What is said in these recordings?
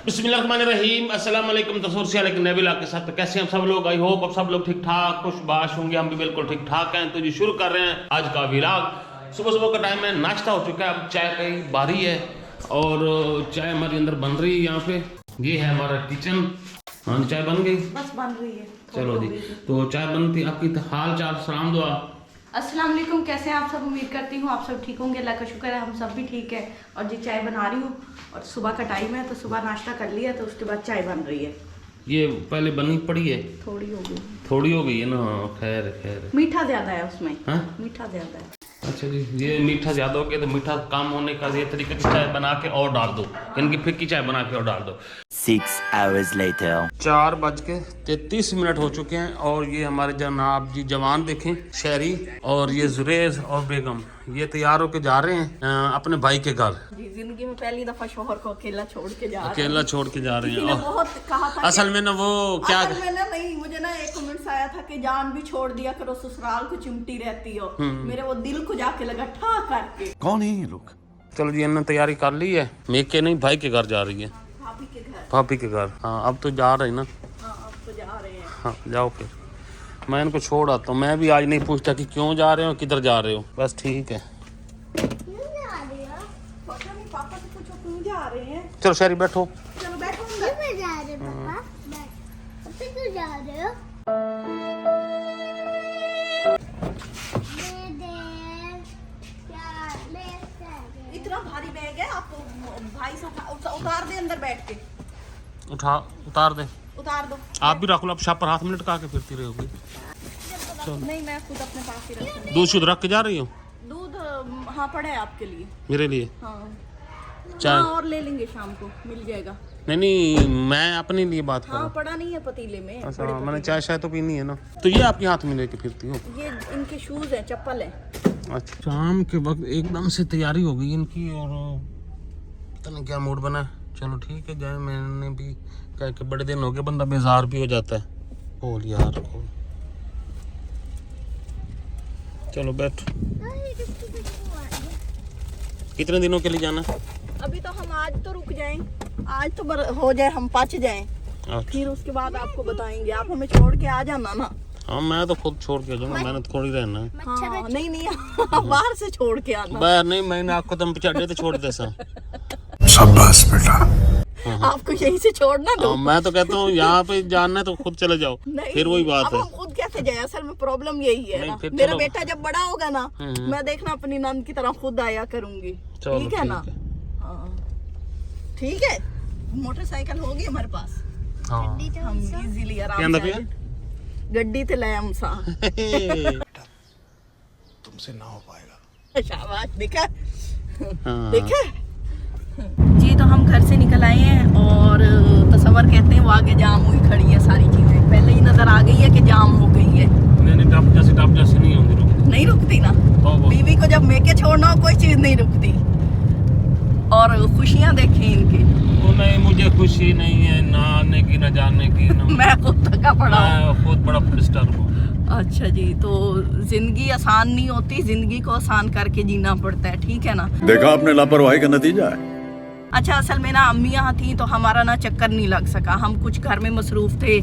बिस्मिल्लाहिर्रहमानिर्रहीम अस्सलाम वालेकुम तसौर नबीला के साथ कैसे हैं सब लोग। आई होप अब सब लोग ठीक ठाक खुशबाश होंगे। हम भी बिल्कुल ठीक ठाक हैं। तो जी शुरू कर रहे हैं आज का व्लॉग। सुबह सुबह का टाइम है, नाश्ता हो चुका है, अब चाय की बारी है और चाय हमारे अंदर बन रही है। यहाँ पे ये है हमारा किचन। हाँ चाय बन गई, बस बन रही है। चलो जी, तो चाय बनती। आपकी हाल चाल सलाम दुआ। अस्सलाम वालेकुम, कैसे हैं आप सब? उम्मीद करती हूँ आप सब ठीक होंगे। अल्लाह का शुक्र है हम सब भी ठीक है। और जी चाय बना रही हूँ और सुबह का टाइम है तो सुबह नाश्ता कर लिया, तो उसके बाद चाय बन रही है। ये पहले बनी पड़ी है, थोड़ी हो गई, थोड़ी हो गई है ना। खैर खैर, मीठा ज्यादा है उसमें। हाँ मीठा ज्यादा है। अच्छा जी, ये मीठा ज़्यादा हो गया तो मीठा कम होने का ये तरीका की चाय बना के और डाल दो, इनकी फिक्की चाय बना के और डाल दो। 6 hours later 4:33 हो चुके हैं और ये हमारे जनाब जी जवान देखें, शहरी और ये जुरेज और बेगम ये तैयार होके जा रहे हैं अपने भाई के घर। जी जिंदगी में पहली दफा शोहर को अकेला छोड़ के जा रहे हैं। अकेला छोड़ के जा रहे हैं। और बहुत कहा था असल में ना वो क्या, असल में ना नहीं, मुझे ना एक कमेंट्स आया था कि जान भी छोड़ दिया करो, ससुराल को चिमटी रहती हो। मेरे वो दिल को जाके लगा ठा करके। कौन है ये लोग? चलो जी इन्होंने तैयारी कर ली है। मेके नहीं, भाई के घर जा रही है, भाभी के घर। भाभी के घर। हाँ अब तो जा रहे ना। हाँ अब तो जा रहे हैं। हाँ जाओ फिर, मैं इनको छोड़ आता हूँ। मैं भी आज नहीं पूछता कि क्यों जा रहे हो, किधर जा रहे हो, बस ठीक है। पता नहीं, पापा से पूछो क्यों जा रहे हैं। चलो शहरी बैठो। चलो बैठो अंदर। क्यों जा रहे हो पापा? क्यों जा रहे हो? इतना भारी बैग है, आप भाई से उतार दे अंदर बैठ के। उतार दे, उतार दो। आप भी रख लो। अब शाप पर हाथ में लटका के फिरती रहोगी। नहीं मैं खुद अपने पास ही रखूंगी। दूध शुद्ध रख के जा रही हो? दूध हाँ पड़ा है आपके लिए। मेरे लिए हाँ चाय? हाँ, और ले लेंगे शाम को, मिल जाएगा। नहीं नहीं, मैं अपने लिए बात कर रहा हाँ हूँ। पड़ा नहीं है पतीले में। अच्छा बड़े मैंने पतीले। चाय शाय तो पीनी है ना। तो ये आपके हाथ में लेके फिरती हो? ये इनके शूज है, चप्पल है। अच्छा, शाम के वक्त एकदम से तैयारी हो गई इनकी और पता नहीं क्या मूड बना है। चलो ठीक है जाए। मैंने भी कहा कि बड़े दिन हो गए, बंदा बेजार भी हो जाता है। बोल यार बोल। चलो बैठ। कितने दिनों के लिए जाना? अभी तो हम आज तो रुक जाएं, आज तो हो जाए, हम पच जाएं, अच्छा। फिर उसके बाद आपको बताएंगे। आप हमें छोड़ के आ जाना ना। हाँ मैं तो खुद छोड़ के जाऊंगा, मैंने तो थोड़ी रहना है। हाँ नहीं नहीं बाहर से छोड़ के आना। बाहर नहीं, मैंने आपको तुम पिछाड़े तो छोड़ दे सा। शाबाश बेटा। आपको यहीं से छोड़ना दो। मैं तो कहता हूँ यहाँ पे जानना है तो खुद चले जाओ। नहीं, फिर वही बात अब है। हम खुद कैसे जाए? असल में प्रॉब्लम यही है नहीं, ना। फिर मेरा चलो। बेटा जब बड़ा होगा ना, मैं देखना अपनी नंद की तरह खुद आया करूंगी। चलो, ठीक है ना? हाँ ठीक है। मोटरसाइकिल होगी हमारे पास, हाँ हम इजीली क्या आराम अंदर से पे? गड्डी ते ले हम सा। तुमसे ना हो पाएगा। शाबाश, देखा हाँ। देखा जी। तो हम घर से निकल आए हैं और तसव्वुर कहते हैं वो आगे जाम हुई खड़ी है। सारी चीजें पहले ही नजर आ गई है कि जाम हो गई है। नहीं टप जैसे नहीं होंगी, रुकती नहीं रुकती ना। बीवी को जब मेके छोड़ना हो कोई चीज नहीं रुकती। और खुशियां देखें इनकी। वो नहीं, मुझे खुशी नहीं है ना आने की ना जाने की ना। मैं खुद थका पड़ा हूं। मैं खुद बड़ा डिस्टर्ब हूँ। अच्छा जी, तो जिंदगी आसान नहीं होती, जिंदगी को आसान करके जीना पड़ता है। ठीक है ना? देखा आपने लापरवाही का नतीजा है। अच्छा असल में ना अम्मी यहाँ थी तो हमारा ना चक्कर नहीं लग सका। हम कुछ घर में मसरूफ़ थे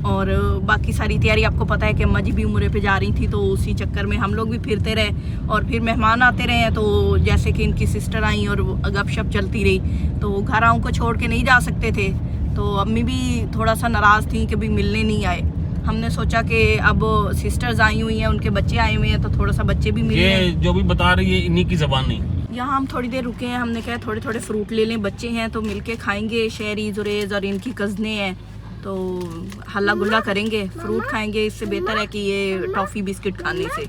और बाकी सारी तैयारी आपको पता है कि अम्मा जी भी उम्रे पे जा रही थी, तो उसी चक्कर में हम लोग भी फिरते रहे। और फिर मेहमान आते रहे तो जैसे कि इनकी सिस्टर आई और गपशप चलती रही, तो घर आऊँ को छोड़ के नहीं जा सकते थे। तो अम्मी भी थोड़ा सा नाराज़ थी कि भी मिलने नहीं आए। हमने सोचा कि अब सिस्टर्स आई हुई हैं, उनके बच्चे आए हुए हैं, तो थोड़ा सा बच्चे भी मिले। ये जो भी बता रही है इन्हीं की ज़बानी। यहाँ हम थोड़ी देर रुके हैं, हमने कहा थोड़े थोड़े फ्रूट ले लें, बच्चे हैं तो मिलके खाएंगे। शहरी जुरेज और इनकी कज़ने हैं तो हल्ला गुल्ला करेंगे, फ्रूट खाएंगे। इससे बेहतर है कि ये टॉफ़ी बिस्किट खाने से।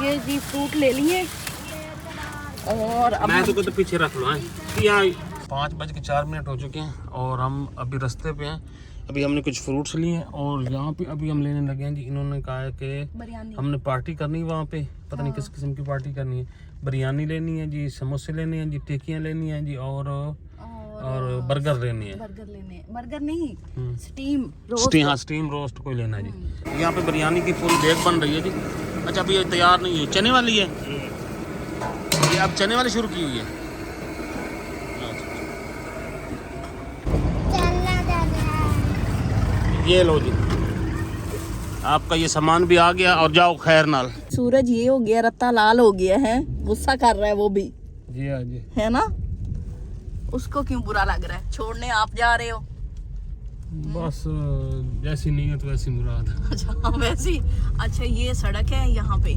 ये जी फ्रूट ले लिए और अब मैं तो पीछे रख लो। 5:04 हो चुके हैं और हम अभी रास्ते पे हैं। अभी हमने कुछ फ्रूट्स लिए हैं और यहाँ पे अभी हम लेने लगे हैं जी। इन्होंने कहा है कि हमने पार्टी करनी है वहाँ पे, पता नहीं किस किस्म की पार्टी करनी है। बिरयानी लेनी है जी, समोसे लेने हैं जी, टिक्कियाँ लेनी हैं जी और बर्गर लेनी है। बर्गर नहीं, स्टीम रोस्ट। हाँ स्टीम रोस्ट कोई लेना है जी। यहाँ पे बिरयानी की फुल बैग बन रही है जी। अच्छा अभी ये तैयार नहीं है, चने वाली है ये, अब चने वाली शुरू की हुई है। चल ये लो जी, आपका ये सामान भी आ गया और जाओ खैर नाल। सूरज ये हो गया, रत्ता लाल हो गया है, गुस्सा कर रहा है वो भी, जी हाँ जी। है ना? उसको क्यों बुरा लग रहा है? छोड़ने आप जा रहे हो? बस जैसी नीयत वैसी मुराद। अच्छा वैसी। अच्छा ये सड़क है, यहाँ पे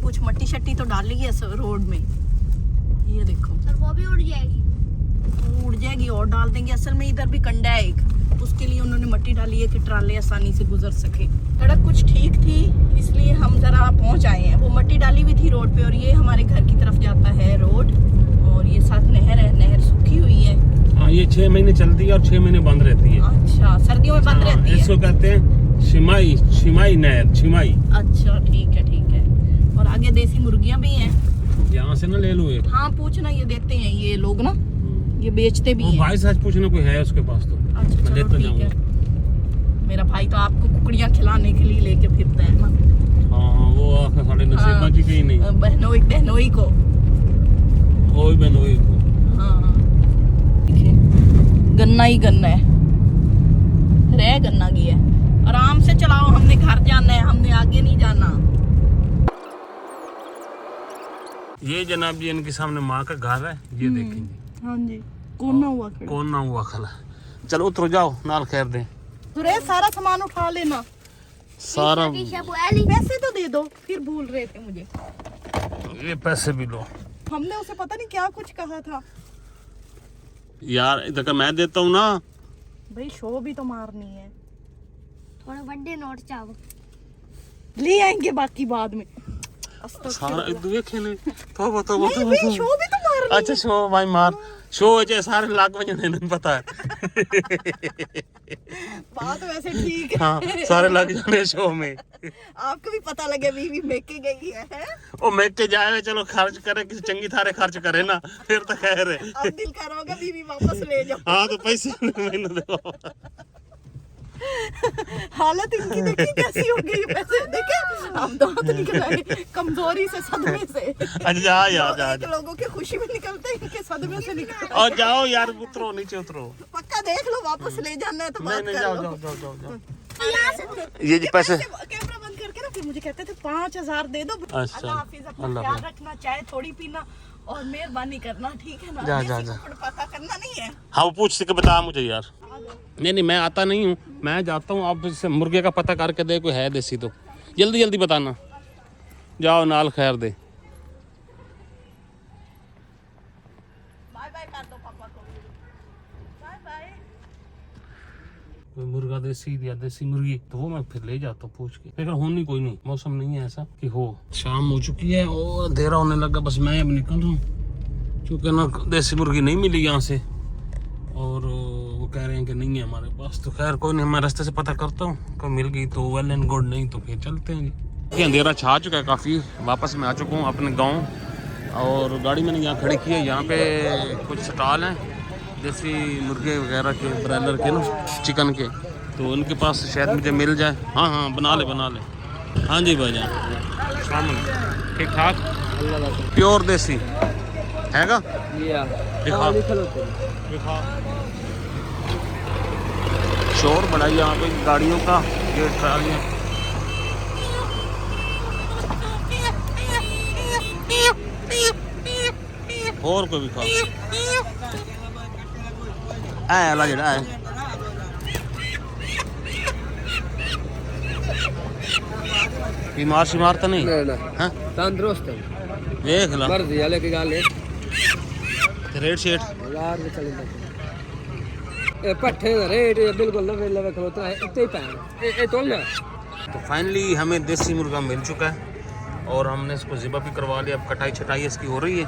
कुछ मट्टी शट्टी तो डाली है रोड में, ये देखो। और वो भी उड़ जाएगी। उड़ जाएगी और डाल देंगे। असल में इधर भी कंडा है एक, उसके लिए उन्होंने मट्टी डाली है कि ट्राले आसानी से गुजर सके। सड़क कुछ ठीक थी इसलिए हम जरा पहुंच आए हैं। वो मट्टी डाली हुई थी रोड पे, और ये हमारे घर की तरफ जाता है रोड, और ये साथ नहर है, नहर सूखी हुई है। हाँ, ये 6 महीने चलती है और 6 महीने बंद रहती है। अच्छा, सर्दियों में बंद रहती है। इसको कहते हैं छिमाई नहर, छिमाई। अच्छा ठीक है ठीक है। और आगे देसी मुर्गियां भी हैं। यहाँ से ना ले लो एक। हाँ पूछना, ये देते हैं ये लोग ना, ये बेचते भी वो हैं। भाई सच पूछना कोई है उसके पास तो अच्छा मैं चलो लेता ठीक है। जाऊंगा। मेरा भाई तो आपको कुकड़ियां खिलाने के लिए लेके फिरता है ना। हाँ, वो आखिर साढ़े नसीब हाँ। जी कहीं नहीं। बहनोई को। ओए बनोई को। हाँ देखिए, गन्ना ही गन्ना है, रह गन्ना की है। आराम से चलाओ, हमने घर जाना है, हमने आगे नहीं जाना। ये जनाब जी इनके सामने माँ का घर है, ये देखेंगे। हाँ जी, कोना हुआ खड़ा। कौन ना हुआ खला। चलो उतरो जाओ, नाल खैर दे। सुरेश सारा सामान उठा लेना। सारा पैसे तो दे दो, फिर भूल रहे थे मुझे। ये पैसे भी लो हमने उसे पता नहीं क्या कुछ कहा था। यार, इधर का मैं देता हूँ ना। भाई शो भी तो मारनी है। थोड़े बड़े नोट चाहो। ले आएंगे बाकी बाद में। सारा देखे ने तो नहीं भाई, शो भी तो मारनी अच्छा शो भाई मार शो है सारे लाख बजे नहीं पता है। बात वैसे ठीक है। हाँ, सारे लग जाने शो में। आपको भी पता लगे बीवी मेके गई है? ओ मेक के जाए, चलो खर्च करे, किसी चंगी थारे खर्च करे ना, फिर तो खैर है। अब दिल करोगे बीवी वापस ले जाओ। हाँ तो पैसे मैंने दो। हालत इनकी देखी कैसी हो गई, पैसे देखे अब दांत निकल आए कमजोरी से, सदमे से। अच्छा जा यार जा एक लोगों की खुशी में निकलते हैं, इनके सदमे से निकलते और जाओ यार, उतरो नीचे उतरो। पक्का देख लो, वापस ले जाना है तो नहीं बात नहीं कर जाओ लो। जाओ जाओ जाओ जाओ। ये जी पैसे कैमरा बंद करके ना, फिर मुझे कहते थे 5000 दे दो। अच्छा, अल्लाह हाफिज, अपना अल्लाह ख्याल रखना, चाय थोड़ी पीना और मेहरबानी करना, ठीक है ना? जा, किसी जा। को पता करना नहीं है। हाँ, वो पूछ के बता मुझे यार। नहीं मैं आता नहीं हूँ, मैं जाता हूँ। आप इससे मुर्गे का पता करके दे, कोई है देसी तो जल्दी जल्दी बताना। जाओ नाल खैर दे। बाय बाय कर दो पापा को। Bye bye. कोई मुर्गा देसी या देसी मुर्गी तो वो मैं फिर ले जाता हूँ पूछ के, लेकिन होनी कोई नहीं, मौसम नहीं है ऐसा कि हो। शाम हो चुकी है और अंधेरा होने लगा, बस मैं अब निकल रहा हूँ क्योंकि ना देसी मुर्गी नहीं मिली यहाँ से, और वो कह रहे हैं कि नहीं है हमारे पास। तो खैर कोई नहीं, मैं रास्ते से पता करता हूँ, कोई मिल गई तो वेल एंड गुड, नहीं तो फिर चलते हैं जी। अंधेरा छा चुका है काफ़ी, वापस मैं आ चुका हूँ अपने गाँव, और गाड़ी मैंने यहाँ खड़ी की है। यहाँ पे कुछ स्टॉल हैं देसी मुर्गे वगैरह के, ब्रायलर के ना, चिकन के, तो उनके पास शायद मुझे मिल जाए। हाँ हाँ बना ले। हाँ जी भाईजान, शाम ठीक ठाक, प्योर देसी हैगा। दिखा दिखा। शोर बड़ा ही यहाँ पे गाड़ियों का, ये ट्रालियाँ। और कोई भी खा अला जड़ा है। बीमार शिमार तो नहीं? हाँ? तंदुरुस्त है, देख ला मर्जी वाले की गाल है। रेट शेट यार भी चली ए पट्ठे का रेट ये बिल्कुल लवे लवे खलोता है, इतने ही पैन ए तोल जा। तो फाइनली हमें देसी मुर्गा मिल चुका है और हमने इसको ज़िबा भी करवा लिया। अब कटाई छटाई इसकी हो रही है,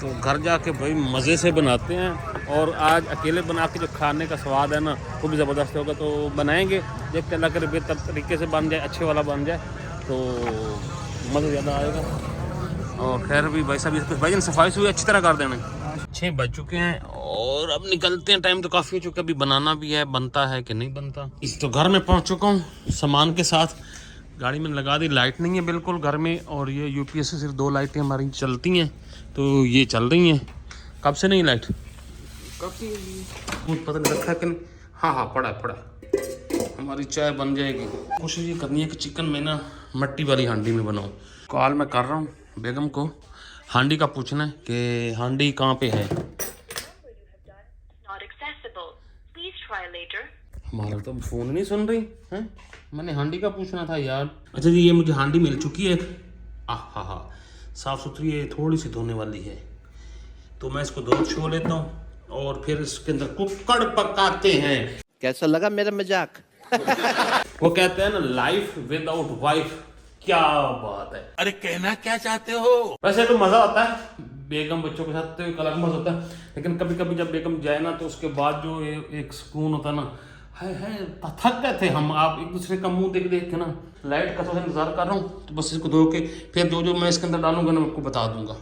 तो घर जाके भाई मज़े से बनाते हैं। और आज अकेले बना के जो खाने का स्वाद है ना, वो भी ज़बरदस्त होगा। तो बनाएंगे, देखते अल्लाह करे बेहतर तरीके से बन जाए, अच्छे वाला बन जाए तो मज़ा ज़्यादा आएगा। और खैर भी भाई साहब भाई सफाई से अच्छी तरह कर देना। 6 बज चुके हैं और अब निकलते हैं, टाइम तो काफ़ी हो चुका है। अभी बनाना भी है, बनता है कि नहीं बनता। तो घर में पहुंच चुका हूँ सामान के साथ, गाड़ी में लगा दी। लाइट नहीं है बिल्कुल घर में, और ये यूपीएस से सिर्फ 2 लाइटें हमारी चलती हैं, तो ये चल रही हैं। कब से नहीं लाइट? कब से? मुझे पता नहीं रखा है कि नहीं। हाँ पड़ा है। हमारी चाय बन जाएगी। कोशिश ये करनी है कि चिकन में ना मट्टी वाली हांडी में बनाऊँ। कॉल मैं कर रहा हूँ बेगम को, हांडी का पूछना है कि हांडी कहाँ पे है। हमारा तो फ़ोन नहीं सुन रही है, मैंने हांडी का पूछना था यार। अच्छा जी, ये मुझे हांडी मिल चुकी है। हाँ, साफ़ सुथरी है, थोड़ी सी धोने वाली है, तो मैं इसको धो छो लेता हूँ और फिर इसके अंदर कुक्कड़ पकाते हैं। कैसा लगा मेरा मजाक? वो कहते हैं ना, लाइफ विदाउट वाइफ। क्या बात है, अरे कहना क्या चाहते हो? वैसे तो मजा आता है बेगम बच्चों के साथ, तो एक अलग मजा होता है, लेकिन कभी कभी जब बेगम जाए ना तो उसके बाद जो एक सुकून होता है ना, है थक गए थे हम आप एक दूसरे का मुंह देख देख के ना। लाइट का थोड़ा इंतजार कर रहा हूँ, तो बस इसको धो के फिर जो मैं इसके अंदर डालूंगा ना, मैं आपको बता दूंगा।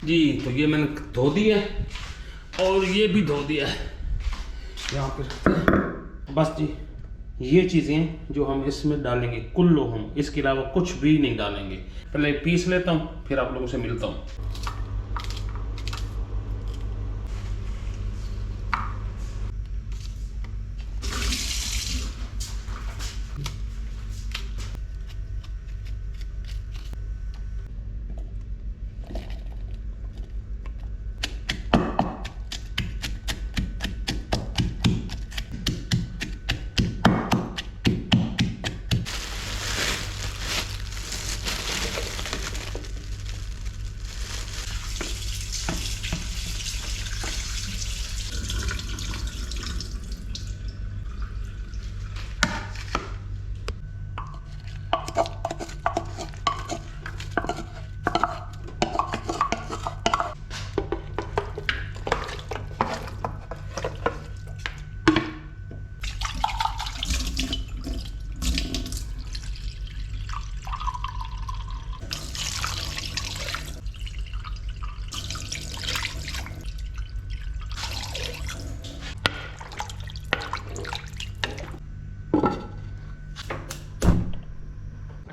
जी, तो ये मैंने धो दिया है और ये भी धो दिया है यहाँ पे। बस जी, ये चीज़ें जो हम इसमें डालेंगे कुल्लो हम, इसके अलावा कुछ भी नहीं डालेंगे। पहले पीस लेता हूँ, फिर आप लोगों से मिलता हूँ।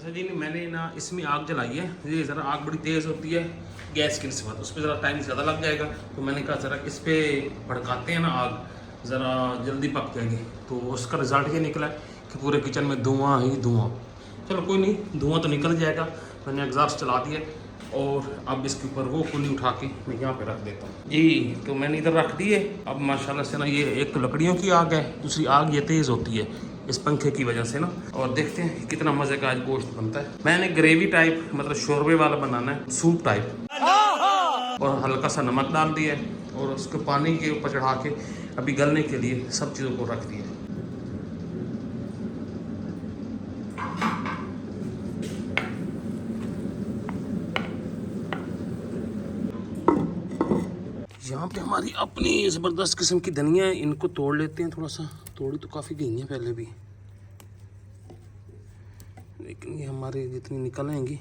जी, मैंने ना इसमें आग जलाई है। ये ज़रा आग बड़ी तेज़ होती है गैस की निस्बत, उस पर ज़रा टाइम ज़्यादा लग जाएगा, तो मैंने कहा ज़रा इस पर भड़काते हैं ना आग, ज़रा जल्दी पक जाएगी। तो उसका रिज़ल्ट ये निकला कि पूरे किचन में धुआं ही धुआं। चलो कोई नहीं, धुआं तो निकल जाएगा। मैंने एग्जॉस्ट चला दिया और अब इसके ऊपर वो कुल्ली उठा के मैं यहाँ पे रख देता हूँ जी। तो मैंने इधर रख दिए। अब माशाल्लाह से ना, ये एक तो लकड़ियों की आग है, दूसरी आग ये तेज़ होती है इस पंखे की वजह से ना। और देखते हैं कितना मज़े का आज गोश्त बनता है। मैंने ग्रेवी टाइप, मतलब शोरबे वाला बनाना है, सूप टाइप, और हल्का सा नमक डाल दिया है और उसको पानी के ऊपर चढ़ा के अभी गलने के लिए सब चीज़ों को रख दिया। यहाँ पे हमारी अपनी ज़बरदस्त किस्म की धनिया है, इनको तोड़ लेते हैं। थोड़ा सा तोड़ी तो काफ़ी गई है पहले भी, लेकिन ये हमारे जितनी निकल आएंगी।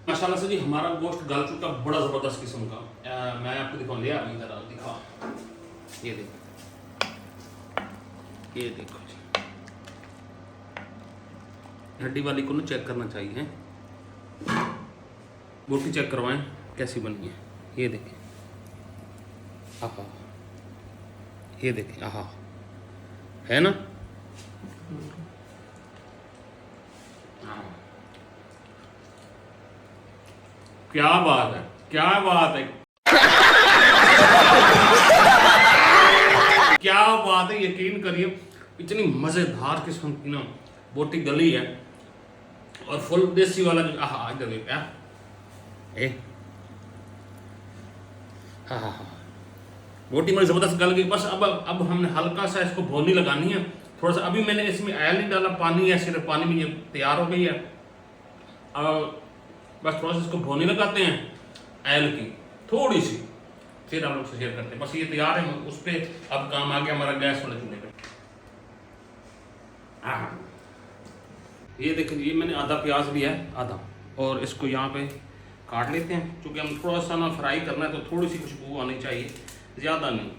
माशाल्लाह से जी हमारा गोश्त गल चुका, बड़ा ज़बरदस्त किस्म का। मैं आपको दिखाऊँ, ले अभी ज़रा दिखा, ये देखो, ये देखो जी, हड्डी वाली को ना चेक करना चाहिए। बोटी चेक करवाएं कैसी बनी है। ये देखें, आहा, ये देखें, आहा, है ना। क्या बात है, क्या बात है, क्या बात है। यकीन करिए, इतनी मजेदार किस्म की ना बोटी गली है और फुल देसी वाला जो, आहा, इधर देखा, हाँ, बोटी मेरी जबरदस्त गल गई। बस अब हमने हल्का सा इसको भोनी लगानी है थोड़ा सा। अभी मैंने इसमें ऑयल नहीं डाला, पानी है, सिर्फ पानी में ये तैयार हो गई है। अब बस थोड़ा सा इसको भोनी लगाते हैं ऑयल की थोड़ी सी, फिर हम लोग से शेयर करते हैं। बस ये तैयार है, उस पर अब काम आ गया हमारा गैस वाले चूल्हे पे। ये देख लीजिए मैंने आधा प्याज लिया है, आधा, और इसको यहाँ पे काट लेते हैं। क्योंकि हम थोड़ा सा ना फ्राई करना है तो थोड़ी सी खुशबू आनी चाहिए, ज़्यादा नहीं।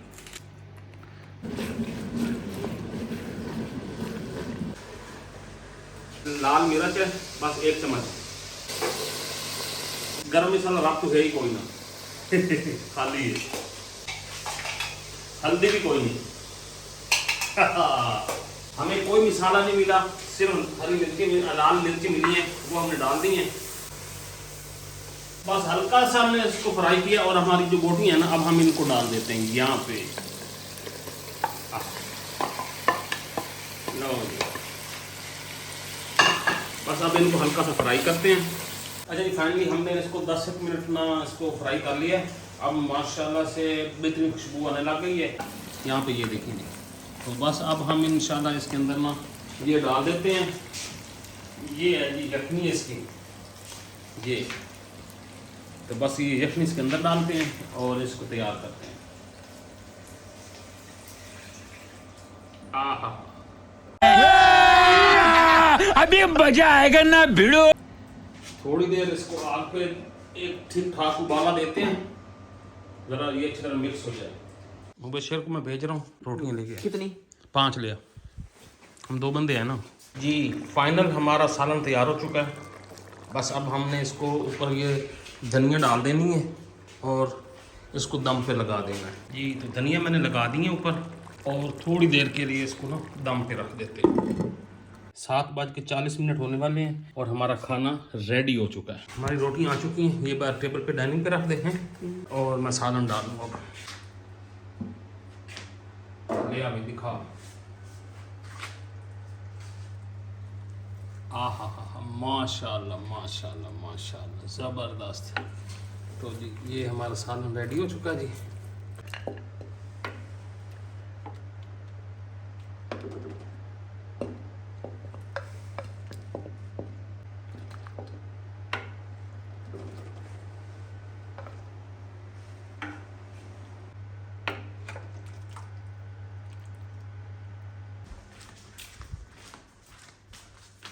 लाल मिर्च है बस 1 चम्मच, गरम मसाला रख तो है ही कोई ना खाली है, हल्दी भी कोई नहीं हमें कोई मसाला नहीं मिला, सिर्फ हरी मिर्ची, लाल मिर्ची मिली है, वो हमने डाल दी है। बस हल्का सा हमने इसको फ्राई किया और हमारी जो बोटी है ना, अब हम इनको डाल देते हैं यहाँ पे। लो बस अब इनको हल्का सा फ्राई करते हैं। अच्छा जी, फाइनली हमने इसको 10 मिनट ना इसको फ्राई कर लिया है। अब माशाल्लाह से बेहतरीन खुशबू आने लग गई है। यहाँ पे ये देखेंगे, तो बस अब हम इंशाल्लाह इसके अंदर ना ये डाल देते हैं। ये है जी यखनी इसकी, ये तो बस ये यखनी इसके अंदर डालते हैं और इसको तैयार करते हैं। आहा, अभी मजा आएगा ना भिड़ो। थोड़ी देर इसको आग पे एक ठीक ठाक उबाला देते हैं, जरा ये अच्छी तरह मिक्स हो जाए। मुबशर को मैं भेज रहा हूँ रोटियाँ लेके। कितनी? 5 लिया, हम 2 बंदे हैं ना जी। फाइनल हमारा सालन तैयार हो चुका है। बस अब हमने इसको ऊपर ये धनिया डाल देनी है और इसको दम पे लगा देना है जी। तो धनिया मैंने लगा दी है ऊपर और थोड़ी देर के लिए इसको ना दम पे रख देते हैं। 7:40 होने वाले हैं और हमारा खाना रेडी हो चुका है। हमारी रोटी आ चुकी हैं, ये बार टेबल पे डाइनिंग पे रख दे हैं और मैं सालन डालूंगा। ले अभी दिखा, आहा हा, माशाल्लाह माशाल्लाह माशाल्लाह, ज़बरदस्त। तो जी ये हमारा सालन रेडी हो चुका है जी।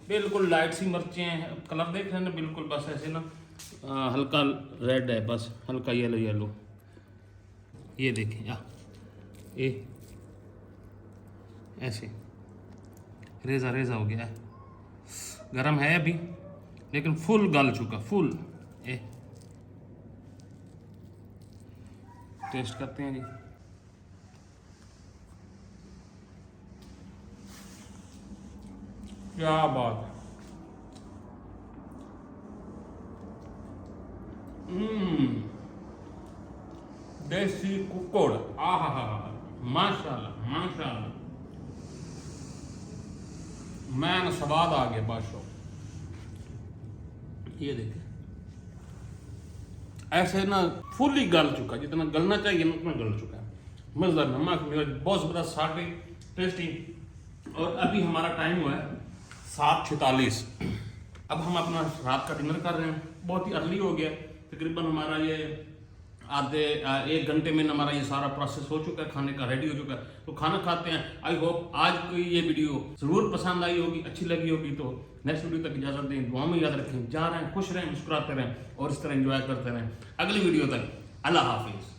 बिल्कुल लाइट सी मिर्चें हैं, कलर देख रहे हैं ना, बिल्कुल बस ऐसे ना हल्का रेड है, बस हल्का येलो येलो। ये देखें ये ऐसे रेज़ा रेज़ा हो गया है, गरम है अभी लेकिन फुल गल चुका, फुल। टेस्ट करते हैं जी। क्या बात है, देसी कुकोड़, आहा हा, माशाल्लाह माशाल्लाह, मैं स्वाद आ गया बादशाह। ये देखें ऐसे ना फुली गल चुका, जितना गलना चाहिए ना उतना गल चुका है। मज़ेदार, नमक मिर्च बहुत ज़बरदस्त, साटे टेस्टी। और अभी हमारा टाइम हुआ है 7:46। अब हम अपना रात का डिनर कर रहे हैं, बहुत ही अर्ली हो गया। तकरीबन हमारा ये आधे 1 घंटे में हमारा ये सारा प्रोसेस हो चुका है, खाने का रेडी हो चुका है। तो खाना खाते हैं। आई होप आज की ये वीडियो ज़रूर पसंद आई होगी, अच्छी लगी होगी। तो नेक्स्ट वीडियो तक इजाज़त दें, दुआ में याद रखें, जा रहे हैं खुश रहें, मुस्कुराते रहें और इस तरह एंजॉय करते रहें। अगली वीडियो तक अल्लाह हाफिज़।